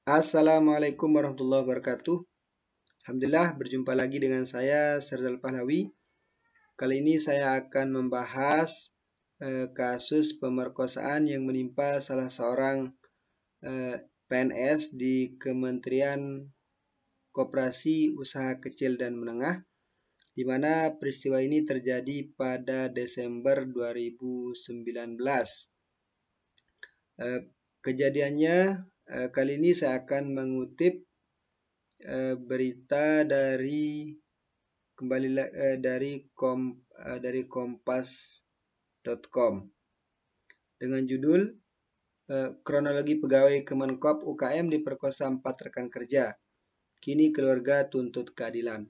Assalamualaikum warahmatullahi wabarakatuh. Alhamdulillah berjumpa lagi dengan saya Serdal Pahlawi. Kali ini saya akan membahas kasus pemerkosaan yang menimpa salah seorang PNS di Kementerian Koperasi Usaha Kecil dan Menengah, di mana peristiwa ini terjadi pada Desember 2019. Kejadiannya kali ini saya akan mengutip berita dari dari kompas.com dengan judul kronologi pegawai Kemenkop UKM diperkosa 4 rekan kerja. Kini keluarga tuntut keadilan.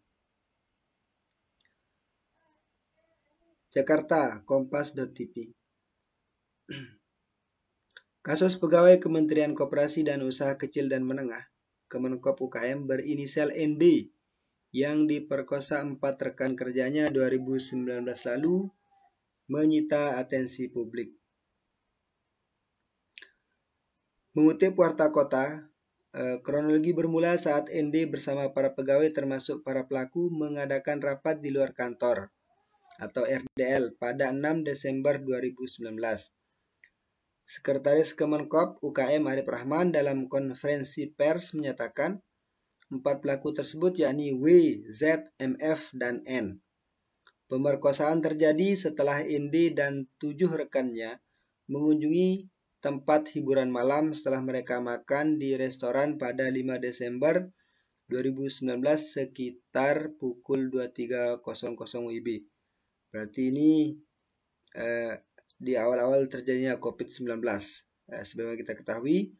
Jakarta, kompas.tv. Kasus pegawai Kementerian Koperasi dan Usaha Kecil dan Menengah Kemenkop UKM berinisial ND yang diperkosa 4 rekan kerjanya 2019 lalu menyita atensi publik. Mengutip Warta Kota, kronologi bermula saat ND bersama para pegawai termasuk para pelaku mengadakan rapat di luar kantor atau RDL pada 6 Desember 2019. Sekretaris Kemenkop UKM Arif Rahman dalam konferensi pers menyatakan 4 pelaku tersebut yakni W, Z, MF, dan N. Pemerkosaan terjadi setelah ND dan 7 rekannya mengunjungi tempat hiburan malam setelah mereka makan di restoran pada 5 Desember 2019 sekitar pukul 23.00 WIB. Berarti ini di awal-awal terjadinya COVID-19. Sebagaimana kita ketahui,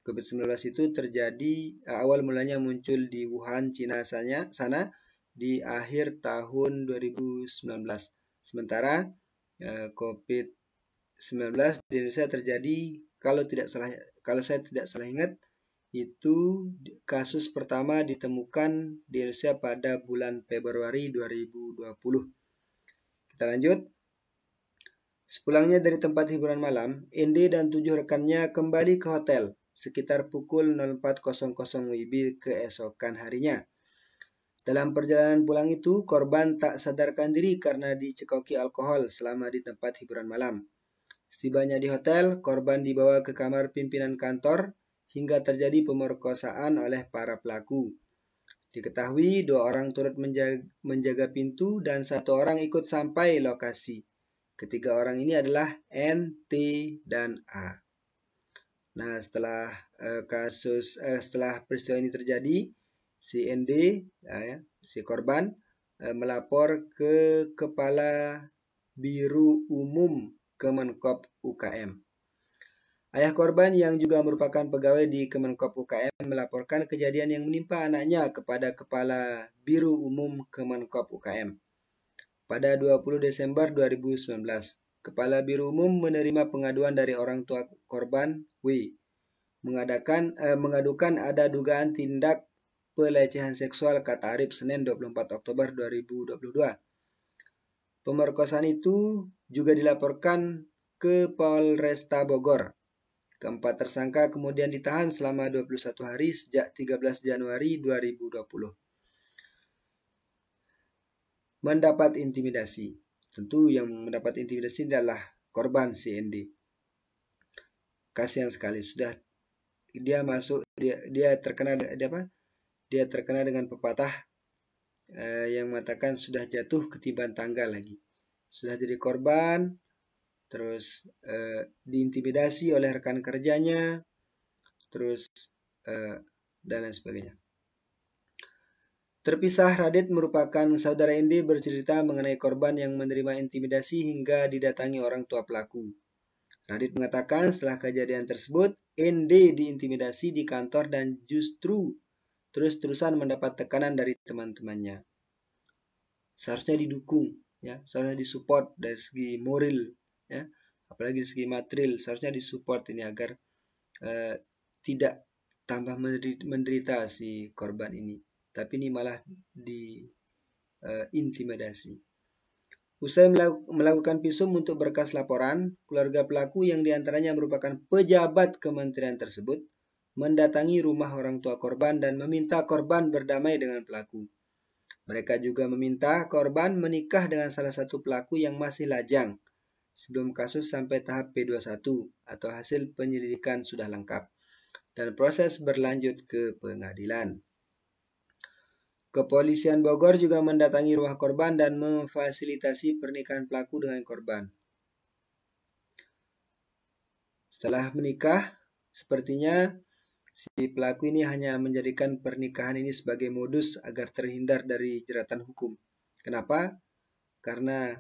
COVID-19 itu terjadi awal mulanya muncul di Wuhan, Cina sana di akhir tahun 2019. Sementara COVID-19 di Indonesia terjadi kalau saya tidak salah ingat itu kasus pertama ditemukan di Indonesia pada bulan Februari 2020. Kita lanjut. Sepulangnya dari tempat hiburan malam, ND dan 7 rekannya kembali ke hotel sekitar pukul 04.00 WIB keesokan harinya. Dalam perjalanan pulang itu, korban tak sadarkan diri karena dicekoki alkohol selama di tempat hiburan malam. Setibanya di hotel, korban dibawa ke kamar pimpinan kantor hingga terjadi pemerkosaan oleh para pelaku. Diketahui 2 orang turut menjaga pintu dan 1 orang ikut sampai lokasi. Ketiga orang ini adalah N, T, dan A. Nah, setelah peristiwa ini terjadi, si ND, si korban, melapor ke Kepala Biro Umum Kemenkop UKM. Ayah korban yang juga merupakan pegawai di Kemenkop UKM melaporkan kejadian yang menimpa anaknya kepada Kepala Biro Umum Kemenkop UKM. Pada 20 Desember 2019, Kepala Biro Umum menerima pengaduan dari orang tua korban W. Mengadukan ada dugaan tindak pelecehan seksual, kata Arif, Senin 24 Oktober 2022. Pemerkosaan itu juga dilaporkan ke Polresta Bogor. Keempat tersangka kemudian ditahan selama 21 hari sejak 13 Januari 2020. Mendapat intimidasi. Tentu yang mendapat intimidasi adalah korban si ND. Kasihan sekali, sudah dia terkena dengan pepatah yang mengatakan sudah jatuh ketiban tangga lagi. Sudah jadi korban, terus diintimidasi oleh rekan kerjanya, terus dan lain sebagainya. Terpisah, Radit merupakan saudara ND bercerita mengenai korban yang menerima intimidasi hingga didatangi orang tua pelaku. Radit mengatakan setelah kejadian tersebut, ND diintimidasi di kantor dan justru terus-terusan mendapat tekanan dari teman-temannya. Seharusnya didukung, seharusnya disupport dari segi moral, apalagi dari segi material, seharusnya disupport ini agar tidak tambah menderita si korban ini. Tapi ini malah diintimidasi. Usai melakukan visum untuk berkas laporan, keluarga pelaku yang diantaranya merupakan pejabat kementerian tersebut mendatangi rumah orang tua korban dan meminta korban berdamai dengan pelaku. Mereka juga meminta korban menikah dengan salah satu pelaku yang masih lajang sebelum kasus sampai tahap P21 atau hasil penyelidikan sudah lengkap dan proses berlanjut ke pengadilan. Kepolisian Bogor juga mendatangi rumah korban dan memfasilitasi pernikahan pelaku dengan korban. Setelah menikah, sepertinya si pelaku ini hanya menjadikan pernikahan ini sebagai modus agar terhindar dari jeratan hukum. Kenapa? Karena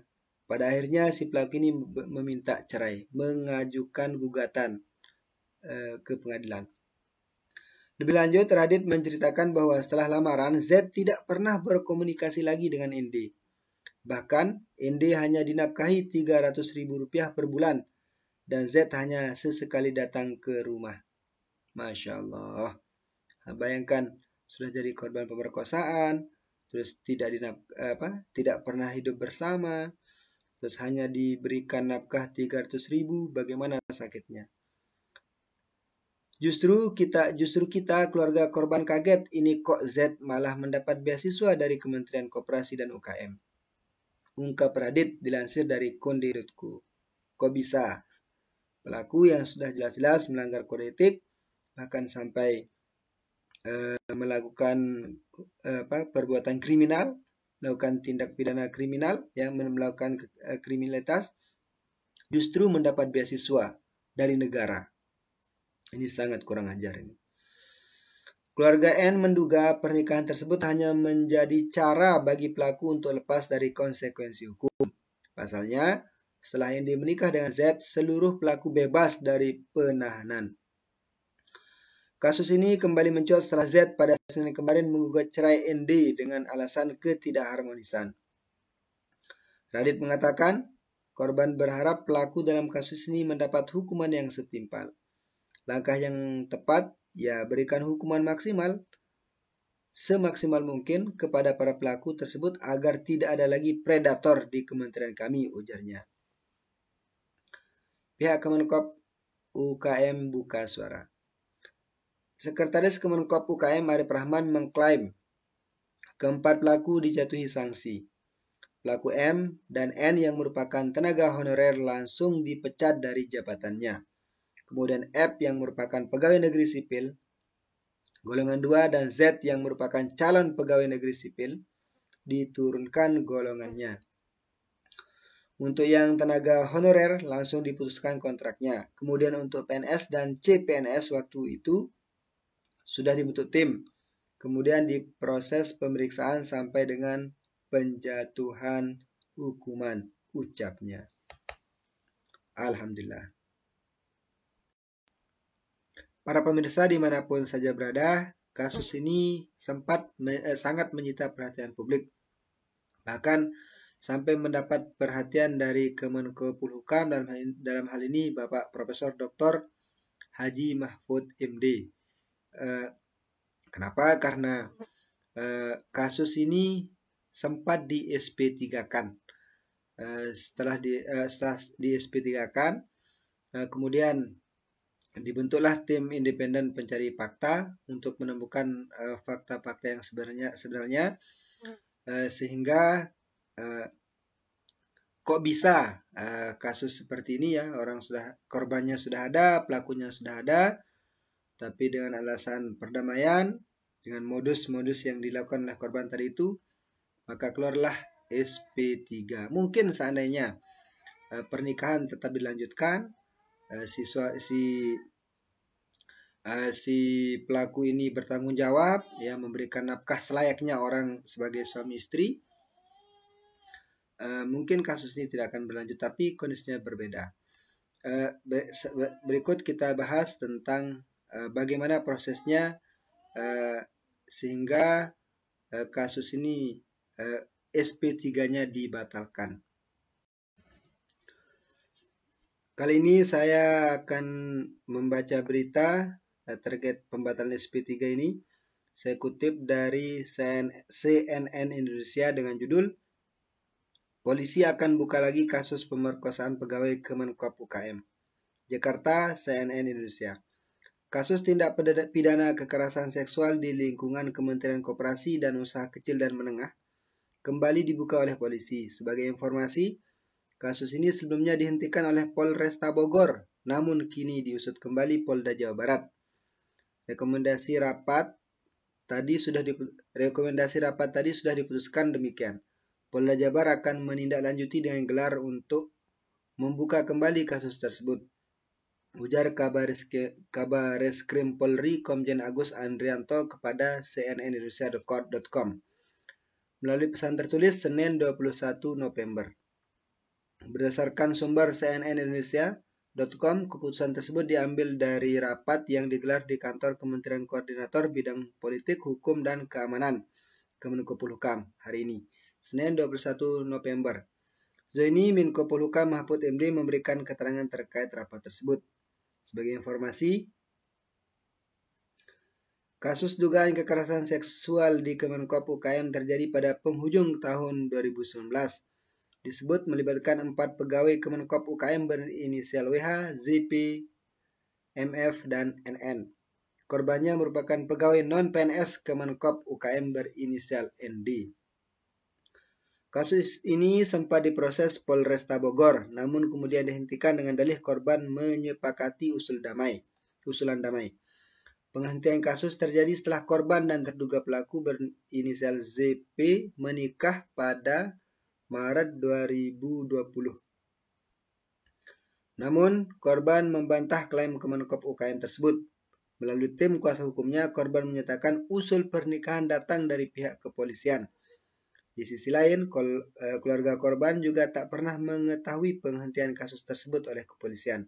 pada akhirnya si pelaku ini meminta cerai, mengajukan gugatan ke pengadilan. Lebih lanjut, Radit menceritakan bahwa setelah lamaran, Z tidak pernah berkomunikasi lagi dengan ND. Bahkan, ND hanya dinafkahi Rp300.000 per bulan, dan Z hanya sesekali datang ke rumah. Masya Allah. Bayangkan, sudah jadi korban pemerkosaan, terus tidak pernah hidup bersama, terus hanya diberikan nafkah 300.000, bagaimana sakitnya? Justru kita keluarga korban kaget, ini kok Z malah mendapat beasiswa dari Kementerian Koperasi dan UKM. Ungkap Radit dilansir dari konde.co. Kok bisa? Pelaku yang sudah jelas-jelas melanggar kode etik, bahkan sampai melakukan perbuatan kriminal, melakukan tindak pidana kriminal, yang melakukan kriminalitas, justru mendapat beasiswa dari negara. Ini sangat kurang ajar ini. Keluarga N menduga pernikahan tersebut hanya menjadi cara bagi pelaku untuk lepas dari konsekuensi hukum. Pasalnya, setelah ND menikah dengan Z, seluruh pelaku bebas dari penahanan. Kasus ini kembali mencuat setelah Z pada Senin kemarin menggugat cerai ND dengan alasan ketidakharmonisan. Radit mengatakan, korban berharap pelaku dalam kasus ini mendapat hukuman yang setimpal. Langkah yang tepat, ya berikan hukuman maksimal semaksimal mungkin kepada para pelaku tersebut agar tidak ada lagi predator di kementerian kami, ujarnya. Pihak Kemenkop UKM buka suara. Sekretaris Kemenkop UKM Arif Rahman mengklaim keempat pelaku dijatuhi sanksi. Pelaku M dan N yang merupakan tenaga honorer langsung dipecat dari jabatannya. Kemudian F yang merupakan pegawai negeri sipil, golongan 2, dan Z yang merupakan calon pegawai negeri sipil, diturunkan golongannya. Untuk yang tenaga honorer langsung diputuskan kontraknya. Kemudian untuk PNS dan CPNS waktu itu sudah dibentuk tim. Kemudian diproses pemeriksaan sampai dengan penjatuhan hukuman, ucapnya. Alhamdulillah. Para pemirsa dimanapun saja berada, kasus ini sangat menyita perhatian publik. Bahkan sampai mendapat perhatian dari Kemenko Polhukam dalam hal ini Bapak Profesor Dr. Haji Mahfud MD. Kenapa? Karena kasus ini sempat di SP3-kan. Setelah di SP3-kan, kemudian dibentuklah tim independen pencari fakta untuk menemukan fakta-fakta yang sebenarnya sehingga kok bisa kasus seperti ini ya, korbannya sudah ada, pelakunya sudah ada, tapi dengan alasan perdamaian, dengan modus-modus yang dilakukan oleh korban tadi itu, maka keluarlah SP3. Mungkin seandainya pernikahan tetap dilanjutkan, si pelaku ini bertanggung jawab, ya memberikan nafkah selayaknya orang sebagai suami istri, mungkin kasus ini tidak akan berlanjut, tapi kondisinya berbeda. Berikut kita bahas tentang bagaimana prosesnya sehingga kasus ini SP3-nya dibatalkan. Kali ini saya akan membaca berita terkait pembatalan SP3 ini. Saya kutip dari CNN Indonesia dengan judul Polisi akan buka lagi kasus pemerkosaan pegawai Kemenkop UKM. Jakarta, CNN Indonesia. Kasus tindak pidana kekerasan seksual di lingkungan Kementerian Koperasi dan Usaha Kecil dan Menengah kembali dibuka oleh polisi. Sebagai informasi, kasus ini sebelumnya dihentikan oleh Polresta Bogor, namun kini diusut kembali Polda Jawa Barat. Rekomendasi rapat tadi sudah diputuskan demikian. Polda Jabar akan menindaklanjuti dengan gelar untuk membuka kembali kasus tersebut. Ujar Kabareskrim Polri Komjen Agus Andrianto kepada cnnindonesia.com melalui pesan tertulis Senin 21 November. Berdasarkan sumber cnnindonesia.com, keputusan tersebut diambil dari rapat yang digelar di kantor Kementerian Koordinator Bidang Politik, Hukum, dan Keamanan Kemenko Polhukam hari ini, Senin 21 November. Sejauh ini Menko Polhukam Mahfud MD memberikan keterangan terkait rapat tersebut. Sebagai informasi, kasus dugaan kekerasan seksual di Kemenkop UKM terjadi pada penghujung tahun 2019. Disebut melibatkan 4 pegawai Kemenkop UKM berinisial WH, ZP, MF, dan NN. Korbannya merupakan pegawai non-PNS Kemenkop UKM berinisial ND. Kasus ini sempat diproses Polresta Bogor, namun kemudian dihentikan dengan dalih korban menyepakati usulan damai. Penghentian kasus terjadi setelah korban dan terduga pelaku berinisial ZP menikah pada Maret 2020. Namun, korban membantah klaim Kemenkop UKM tersebut. Melalui tim kuasa hukumnya, korban menyatakan usul pernikahan datang dari pihak kepolisian. Di sisi lain, keluarga korban juga tak pernah mengetahui penghentian kasus tersebut oleh kepolisian.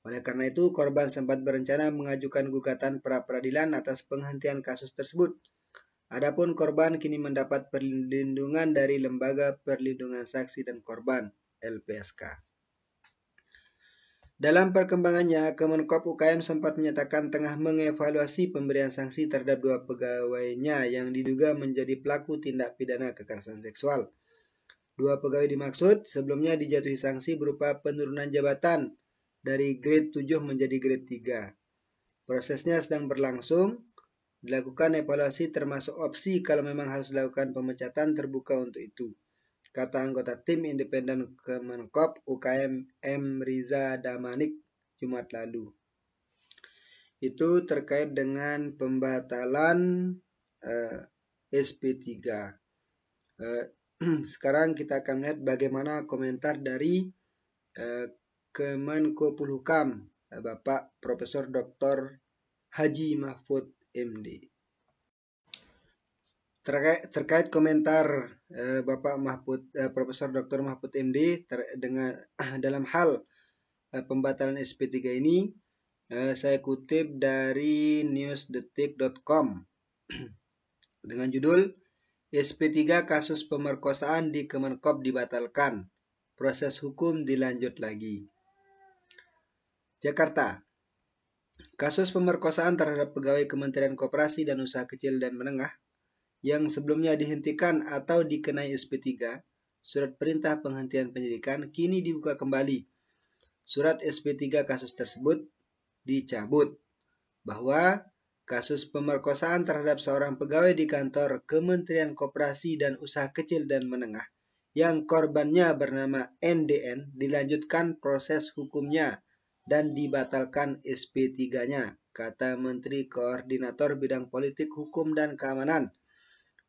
Oleh karena itu, korban sempat berencana mengajukan gugatan pra-peradilan atas penghentian kasus tersebut. Adapun korban kini mendapat perlindungan dari Lembaga Perlindungan Saksi dan Korban, LPSK. Dalam perkembangannya, Kemenkop UKM sempat menyatakan tengah mengevaluasi pemberian sanksi terhadap 2 pegawainya yang diduga menjadi pelaku tindak pidana kekerasan seksual. 2 pegawai dimaksud sebelumnya dijatuhi sanksi berupa penurunan jabatan dari grade 7 menjadi grade 3. Prosesnya sedang berlangsung, dilakukan evaluasi termasuk opsi kalau memang harus dilakukan pemecatan terbuka untuk itu, kata anggota tim independen Kemenkop UKM M. Riza Damanik Jumat lalu. Itu terkait dengan pembatalan SP3. Sekarang kita akan melihat bagaimana komentar dari Kemenko Polhukam, Bapak Profesor Dr. Haji Mahfud MD. Terkait komentar Bapak Profesor Dr. Mahfud MD dalam hal pembatalan SP3 ini, saya kutip dari newsdetik.com dengan judul SP3 kasus pemerkosaan di Kemenkop dibatalkan, proses hukum dilanjut lagi. Jakarta. Kasus pemerkosaan terhadap pegawai Kementerian Koperasi dan Usaha Kecil dan Menengah yang sebelumnya dihentikan atau dikenai SP3, surat perintah penghentian penyidikan kini dibuka kembali. Surat SP3 kasus tersebut dicabut, bahwa kasus pemerkosaan terhadap seorang pegawai di kantor Kementerian Koperasi dan Usaha Kecil dan Menengah yang korbannya bernama NDN dilanjutkan proses hukumnya dan dibatalkan SP3-nya, kata Menteri Koordinator Bidang Politik, Hukum, dan Keamanan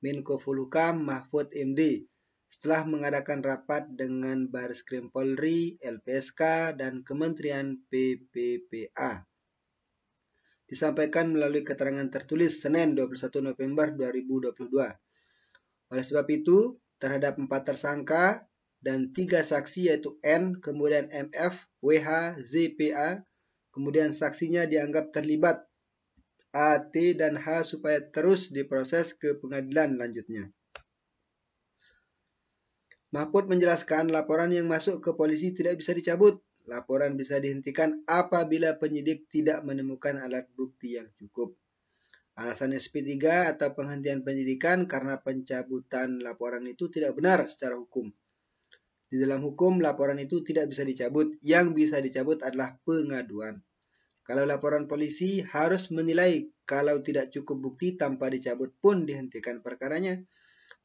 Menko Polhukam Mahfud MD setelah mengadakan rapat dengan Bareskrim Polri, LPSK, dan Kementerian PPPA. Disampaikan melalui keterangan tertulis Senin 21 November 2022. Oleh sebab itu, terhadap 4 tersangka dan 3 saksi yaitu N, kemudian MF, WH, ZPA, kemudian saksinya dianggap terlibat A, T, dan H supaya terus diproses ke pengadilan lanjutnya. Mahfud menjelaskan laporan yang masuk ke polisi tidak bisa dicabut. Laporan bisa dihentikan apabila penyidik tidak menemukan alat bukti yang cukup. Alasan SP3 atau penghentian penyidikan karena pencabutan laporan itu tidak benar secara hukum. Di dalam hukum, laporan itu tidak bisa dicabut. Yang bisa dicabut adalah pengaduan. Kalau laporan polisi harus menilai kalau tidak cukup bukti tanpa dicabut pun dihentikan perkaranya.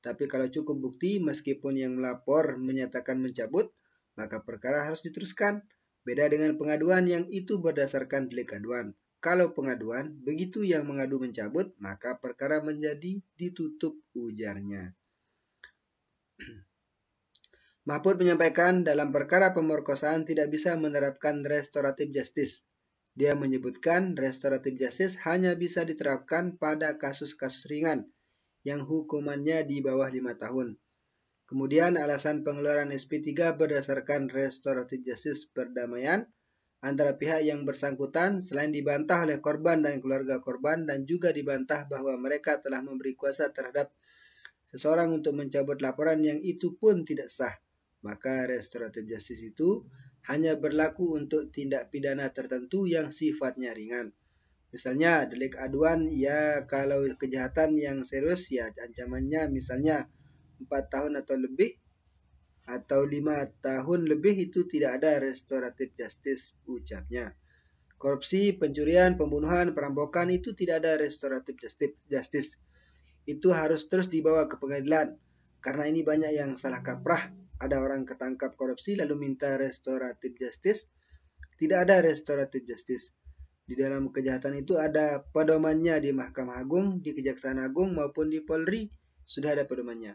Tapi kalau cukup bukti meskipun yang melapor menyatakan mencabut, maka perkara harus diteruskan. Beda dengan pengaduan yang itu berdasarkan delik aduan. Kalau pengaduan, begitu yang mengadu mencabut, maka perkara menjadi ditutup, ujarnya. Mahfud menyampaikan dalam perkara pemerkosaan tidak bisa menerapkan restoratif justice. Dia menyebutkan restoratif justice hanya bisa diterapkan pada kasus-kasus ringan yang hukumannya di bawah 5 tahun. Kemudian alasan pengeluaran SP3 berdasarkan restoratif justice perdamaian antara pihak yang bersangkutan selain dibantah oleh korban dan keluarga korban dan juga dibantah bahwa mereka telah memberi kuasa terhadap seseorang untuk mencabut laporan yang itu pun tidak sah. Maka restoratif justice itu hanya berlaku untuk tindak pidana tertentu yang sifatnya ringan. Misalnya delik aduan ya kalau kejahatan yang serius ya ancamannya misalnya 4 tahun atau lebih atau 5 tahun lebih itu tidak ada restoratif justice, ucapnya. Korupsi, pencurian, pembunuhan, perampokan itu tidak ada restoratif justice. Itu harus terus dibawa ke pengadilan. Karena ini banyak yang salah kaprah. Ada orang ketangkap korupsi lalu minta restoratif justice. Tidak ada restoratif justice. Di dalam kejahatan itu ada pedomannya di Mahkamah Agung, di Kejaksaan Agung maupun di Polri. Sudah ada pedomannya.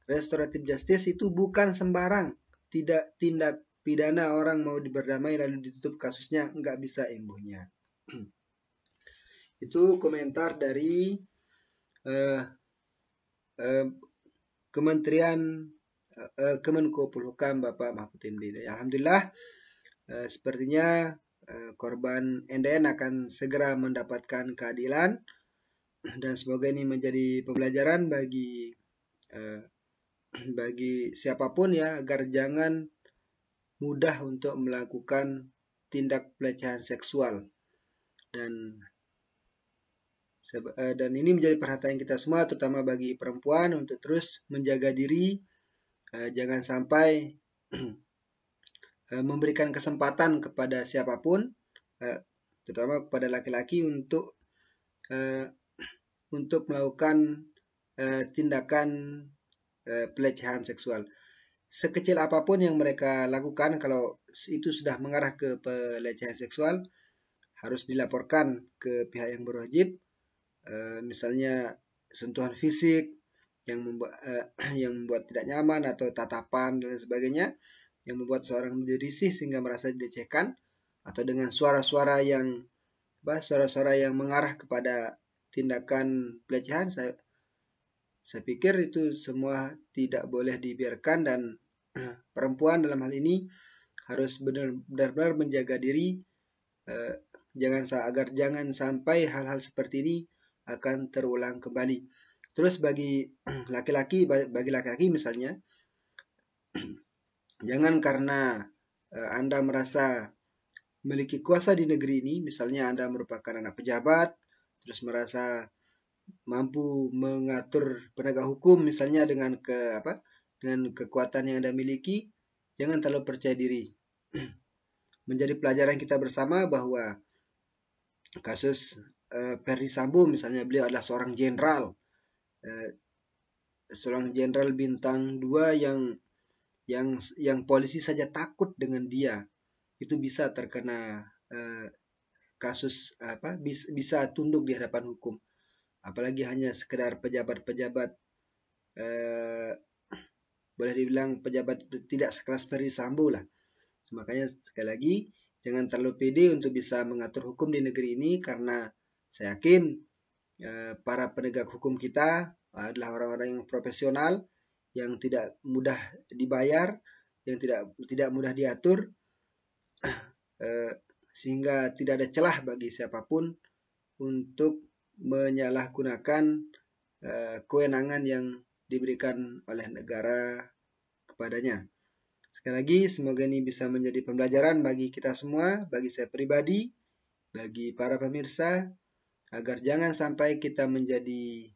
Restoratif justice itu bukan sembarang. Tidak tindak pidana orang mau berdamai lalu ditutup kasusnya. Nggak bisa imbuhnya. Itu komentar dari Kementerian Kemenko Polhukam Bapak Mahfud MD. Alhamdulillah, sepertinya korban NDN akan segera mendapatkan keadilan dan semoga ini menjadi pembelajaran bagi siapapun ya agar jangan mudah untuk melakukan tindak pelecehan seksual dan ini menjadi perhatian kita semua terutama bagi perempuan untuk terus menjaga diri, jangan sampai memberikan kesempatan kepada siapapun, terutama kepada laki-laki untuk melakukan tindakan pelecehan seksual. Sekecil apapun yang mereka lakukan, kalau itu sudah mengarah ke pelecehan seksual, harus dilaporkan ke pihak yang berwajib. Misalnya sentuhan fisik yang membuat tidak nyaman atau tatapan dan sebagainya yang membuat seorang menjadi risih sehingga merasa dilecehkan, atau dengan suara-suara yang mengarah kepada tindakan pelecehan. Saya pikir itu semua tidak boleh dibiarkan dan perempuan dalam hal ini harus benar-benar menjaga diri agar jangan sampai hal-hal seperti ini akan terulang kembali. Terus bagi laki-laki misalnya, jangan karena Anda merasa memiliki kuasa di negeri ini, misalnya Anda merupakan anak pejabat, terus merasa mampu mengatur penegak hukum misalnya dengan kekuatan yang Anda miliki, jangan terlalu percaya diri. Menjadi pelajaran kita bersama bahwa kasus Ferdy Sambo misalnya, beliau adalah seorang jenderal bintang 2 yang polisi saja takut dengan dia, itu bisa terkena kasus bisa tunduk di hadapan hukum, apalagi hanya sekedar pejabat-pejabat boleh dibilang pejabat tidak sekelas Ferdy Sambo lah. Makanya sekali lagi jangan terlalu pede untuk bisa mengatur hukum di negeri ini, karena saya yakin para penegak hukum kita adalah orang-orang yang profesional, yang tidak mudah dibayar, yang tidak mudah diatur, sehingga tidak ada celah bagi siapapun untuk menyalahgunakan kewenangan yang diberikan oleh negara kepadanya. Sekali lagi, semoga ini bisa menjadi pembelajaran bagi kita semua, bagi saya pribadi, bagi para pemirsa, agar jangan sampai kita menjadi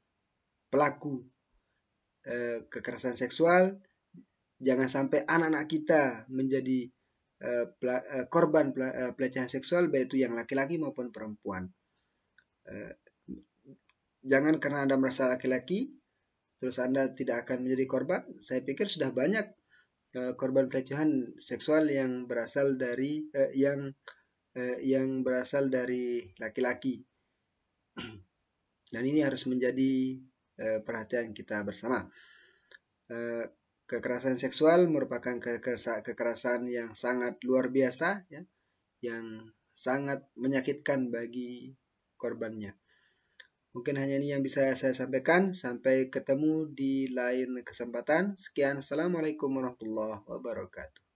pelaku kekerasan seksual, jangan sampai anak-anak kita menjadi korban pelecehan seksual, baik itu yang laki-laki maupun perempuan. Jangan karena Anda merasa laki-laki terus Anda tidak akan menjadi korban. Saya pikir sudah banyak korban pelecehan seksual yang berasal dari berasal dari laki-laki. Dan ini harus menjadi perhatian kita bersama. Kekerasan seksual merupakan kekerasan yang sangat luar biasa, ya, yang sangat menyakitkan bagi korbannya. Mungkin hanya ini yang bisa saya sampaikan. Sampai ketemu di lain kesempatan. Sekian. Assalamualaikum warahmatullahi wabarakatuh.